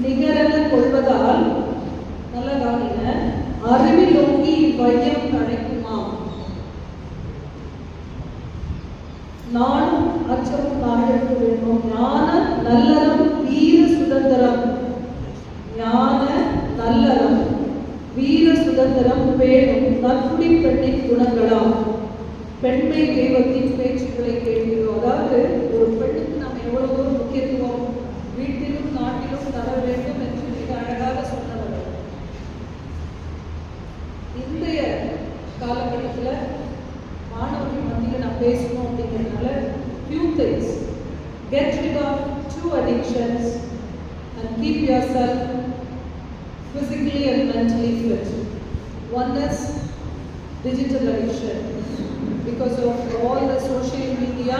நிகரென கொள்வதால் நல்ல கவனிங்க, அறிவில் நோக்கி வையம் கிடைக்குமா? நானும் அச்சமும் நாடுக்கு வேண்டும். ஞான நல்லறம் வீர சுதந்திரம், ஞான நல்லறம் வீர சுதந்திரம் பேணும் நற்குடி பெண்ணின் குணங்களாம். பெண்மை தெய்வத்தின் பேச்சுக்களை கேட்கிறோம். அதாவது ஒரு பெண்ணுக்கு நம்ம எவ்வளவு முக்கியத்துவம் வீட்டிலும் நாட்டிலும் தர வேண்டும் என்று மிக அழகாக சொன்னவர். இன்றைய காலகட்டத்தில் மாணவர்கள் மத்தியில் நான் பேசணும் அப்படிங்கிறதுனால few things. Get rid of 2 addictions and keep yourself physically and mentally fit. One is digital addiction. Because of all the social media,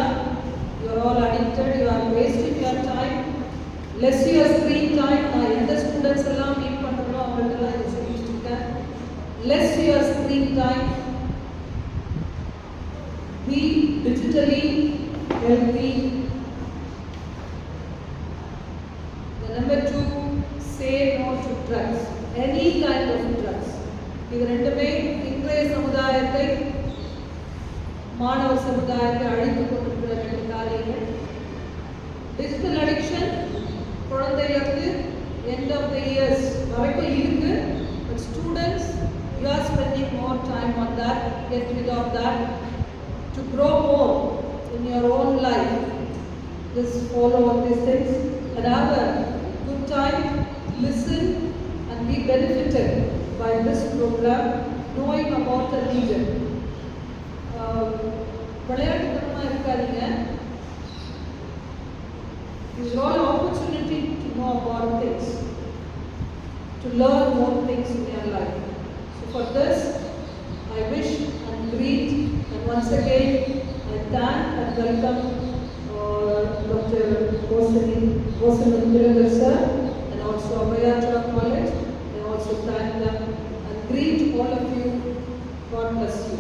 you are all addicted, you are wasting your time. Less your screen time. நான் எந்த students எல்லாம் meet பண்ணுறோம் அவங்கள்ட்டெல்லாம் இது சொல்லிட்டு இருக்கேன். Less your screen time. Be digitally healthy. The number 2, say no to drugs. Any kind of drugs. இது ரெண்டுமே இன்றைய சமுதாயத்தை, மாணவ சமுதாயத்தை அழித்து கொண்டிருக்கிற 2 காரியங்கள். டிஜிட்டல் அடிக்ஷன் குழந்தைகளுக்கு எண்ட் ஆஃப் த இயர்ஸ் வரைக்கும் இருக்கு. But students, you are spending more time on that. Get rid of that to grow more in your own life. Just follow all these things and have a good time, listen and be benefitted by this programme, knowing about the region. விளையாட்டுத்தனமாக இருக்காதீங்க. This is all opportunity to know about things, to learn more things in your life. So for this, I wish and greet, and once again I thank and welcome Dr. Bosanandiragar sir and also Abhayatra College. I also thank them and greet all of you. God bless you.